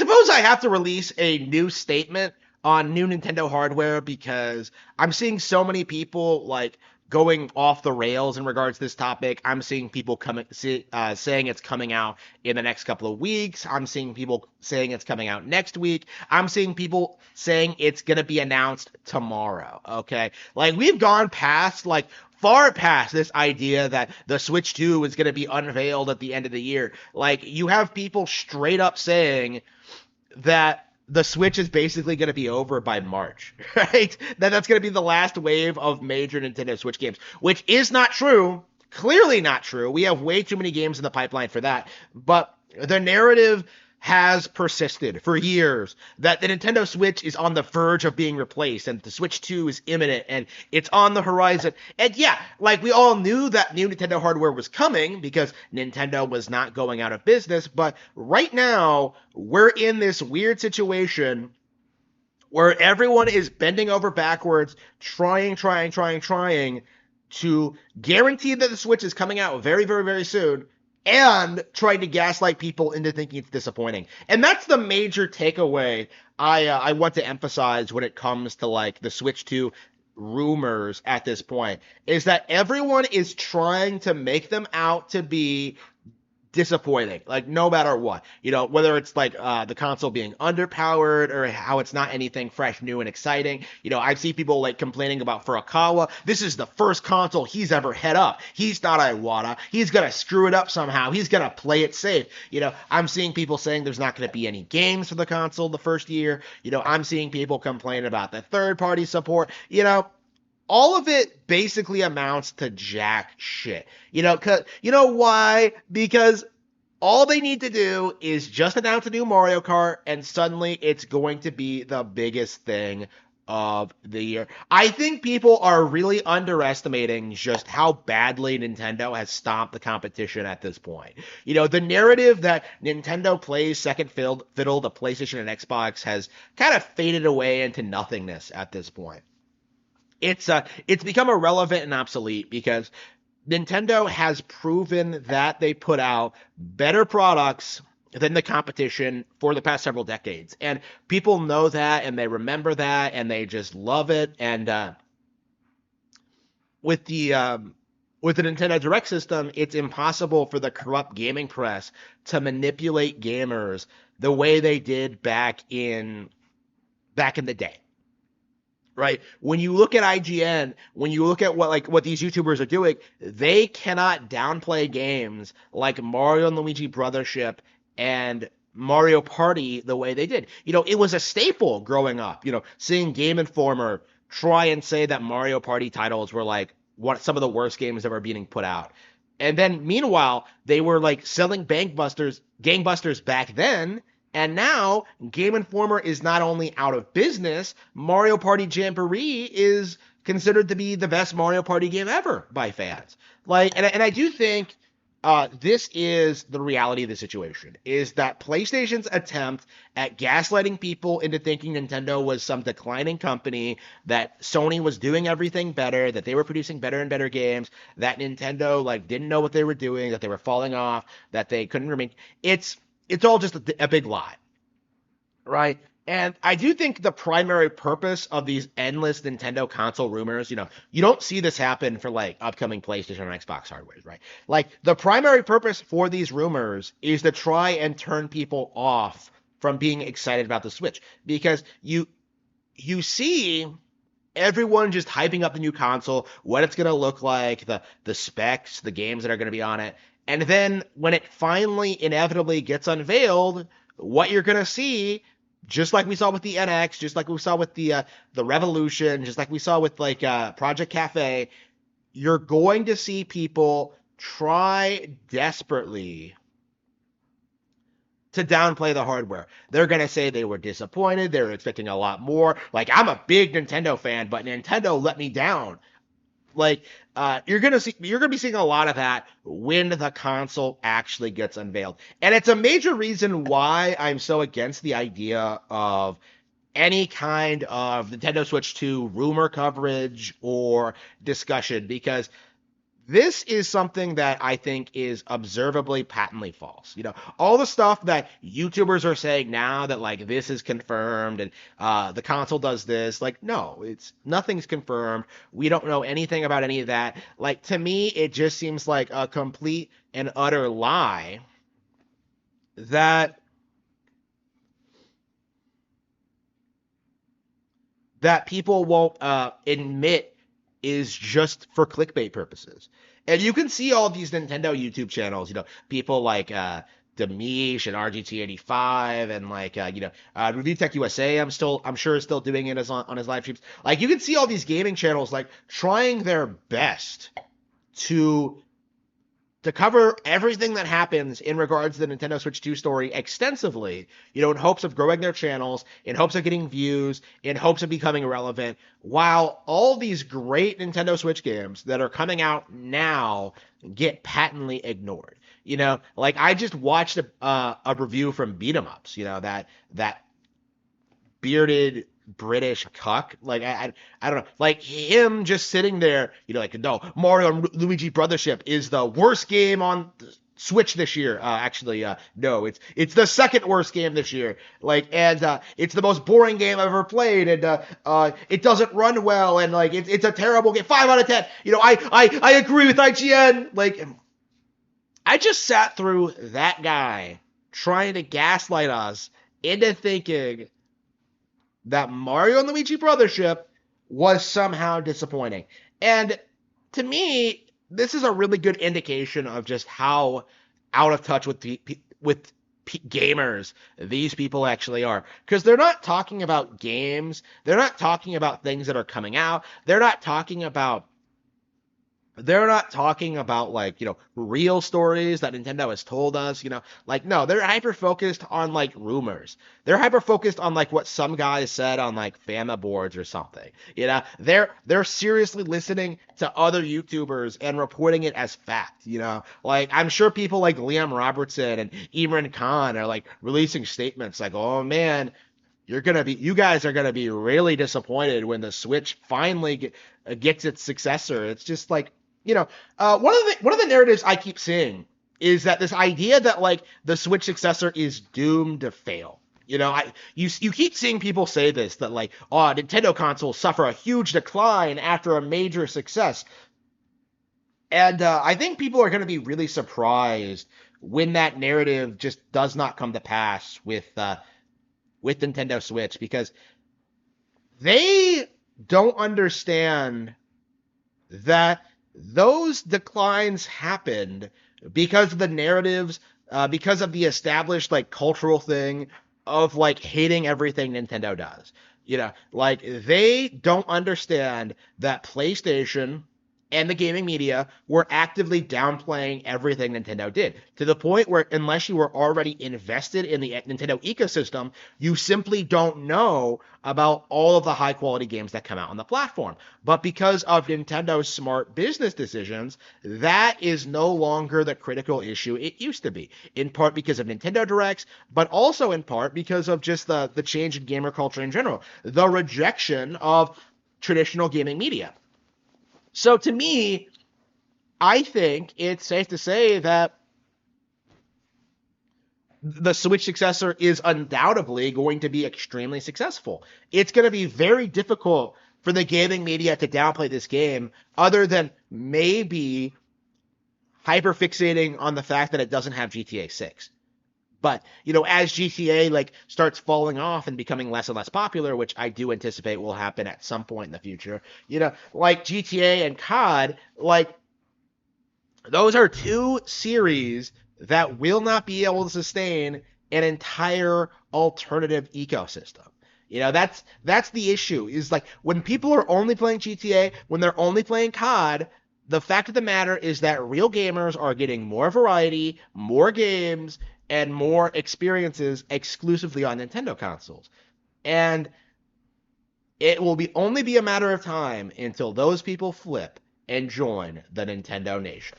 suppose I have to release a new statement on new Nintendo hardware because I'm seeing so many people like going off the rails in regards to this topic. I'm seeing people saying it's coming out in the next couple of weeks. I'm seeing people saying it's coming out next week. I'm seeing people saying it's gonna be announced tomorrow. Okay, like we've gone past like far past this idea that the Switch 2 is going to be unveiled at the end of the year. Like, you have people straight up saying that the Switch is basically going to be over by March, right? That's going to be the last wave of major Nintendo Switch games, which is not true. Clearly not true. We have way too many games in the pipeline for that. But the narrative has persisted for years that the Nintendo Switch is on the verge of being replaced and the Switch 2 is imminent and it's on the horizon. And yeah, like we all knew that new Nintendo hardware was coming because Nintendo was not going out of business, but right now we're in this weird situation where everyone is bending over backwards, trying to guarantee that the Switch is coming out very, very, very soon, and trying to gaslight people into thinking it's disappointing. And that's the major takeaway I want to emphasize when it comes to like the Switch 2 rumors at this point, is that everyone is trying to make them out to be disappointing, like no matter what, whether it's like the console being underpowered or how it's not anything fresh, new, and exciting. I've seen people like complaining about Furukawa. This is the first console he's ever head up. He's not Iwata. He's gonna screw it up somehow. He's gonna play it safe. I'm seeing people saying there's not gonna be any games for the console the first year. I'm seeing people complain about the third-party support. All of it basically amounts to jack shit. Why? Because all they need to do is just announce a new Mario Kart, and suddenly it's going to be the biggest thing of the year. I think people are really underestimating just how badly Nintendo has stomped the competition at this point. The narrative that Nintendo plays second fiddle to PlayStation and Xbox has kind of faded away into nothingness at this point. It's become irrelevant and obsolete because Nintendo has proven that they put out better products than the competition for the past several decades. And people know that, and they remember that, and they just love it. And with the Nintendo Direct system, it's impossible for the corrupt gaming press to manipulate gamers the way they did back in the day. Right? When you look at IGN, when you look at what these YouTubers are doing, they cannot downplay games like Mario and Luigi Brothership and Mario Party the way they did. It was a staple growing up, seeing Game Informer try and say that Mario Party titles were like some of the worst games ever being put out. And then meanwhile, they were like selling gangbusters back then. And now, Game Informer is not only out of business, Mario Party Jamboree is considered to be the best Mario Party game ever by fans. And I do think this is the reality of the situation, is that PlayStation's attempt at gaslighting people into thinking Nintendo was some declining company, that Sony was doing everything better, that they were producing better and better games, that Nintendo didn't know what they were doing, that they were falling off, that they couldn't remain. It's all just a big lie, right? And I do think the primary purpose of these endless Nintendo console rumors, you don't see this happen for upcoming PlayStation or Xbox hardware, right? The primary purpose for these rumors is to try and turn people off from being excited about the Switch, because you see everyone just hyping up the new console, what it's going to look like, the specs, the games that are going to be on it. And then when it finally inevitably gets unveiled, what you're going to see, just like we saw with the NX, just like we saw with the Revolution, just like we saw with Project Cafe, you're going to see people try desperately to downplay the hardware. They're going to say they were disappointed, they were expecting a lot more. I'm a big Nintendo fan, but Nintendo let me down. You're gonna be seeing a lot of that when the console actually gets unveiled. And it's a major reason why I'm so against the idea of any kind of Nintendo Switch 2 rumor coverage or discussion, because this is something that I think is observably patently false. All the stuff that YouTubers are saying now that like this is confirmed and the console does this, like no, it's nothing's confirmed. We don't know anything about any of that. Like to me, it just seems like a complete and utter lie that people won't admit is just for clickbait purposes. And you can see all of these Nintendo YouTube channels, people like Demish and RGT85 and like Review Tech USA. I'm sure is still doing it as on his live streams. Like you can see all these gaming channels like trying their best to cover everything that happens in regards to the Nintendo Switch 2 story extensively, in hopes of growing their channels, in hopes of getting views, in hopes of becoming relevant, while all these great Nintendo Switch games that are coming out now get patently ignored. Like I just watched a review from Beat 'em Ups, that bearded British cuck. Like I don't know. Like him just sitting there, like no, Mario and Luigi Brothership is the worst game on Switch this year. Actually, no, it's the second worst game this year. Like, and it's the most boring game I've ever played, and it doesn't run well, and like it's a terrible game. 5 out of 10. I agree with IGN. Like, I just sat through that guy trying to gaslight us into thinking that Mario and Luigi Brothership was somehow disappointing. And to me, this is a really good indication of just how out of touch with gamers these people actually are. Because they're not talking about games. They're not talking about things that are coming out. They're not talking about like, real stories that Nintendo has told us, like, no, they're hyper focused on like rumors. They're hyper focused on like what some guys said on like Fama boards or something. They're seriously listening to other YouTubers and reporting it as fact, like I'm sure people like Liam Robertson and Imran Khan are like releasing statements like, oh man, you guys are gonna be really disappointed when the Switch finally gets its successor. It's just like, one of the narratives I keep seeing is that this idea that like the Switch successor is doomed to fail. You keep seeing people say this, that like, oh, Nintendo consoles suffer a huge decline after a major success, and I think people are going to be really surprised when that narrative just does not come to pass with Nintendo Switch, because they don't understand that those declines happened because of the narratives, because of the established like cultural thing of like hating everything Nintendo does. Like they don't understand that PlayStation and the gaming media were actively downplaying everything Nintendo did, to the point where unless you were already invested in the Nintendo ecosystem, you simply don't know about all of the high quality games that come out on the platform. But because of Nintendo's smart business decisions, that is no longer the critical issue it used to be, in part because of Nintendo Directs, but also in part because of just the change in gamer culture in general, the rejection of traditional gaming media. So to me, I think it's safe to say that the Switch successor is undoubtedly going to be extremely successful. It's going to be very difficult for the gaming media to downplay this game, other than maybe hyperfixating on the fact that it doesn't have GTA 6. But, as GTA like starts falling off and becoming less and less popular, which I do anticipate will happen at some point in the future, like GTA and COD, like those are two series that will not be able to sustain an entire alternative ecosystem. That's the issue, is like when people are only playing GTA, when they're only playing COD, the fact of the matter is that real gamers are getting more variety, more games, and more experiences exclusively on Nintendo consoles. And it will only be a matter of time until those people flip and join the Nintendo Nation.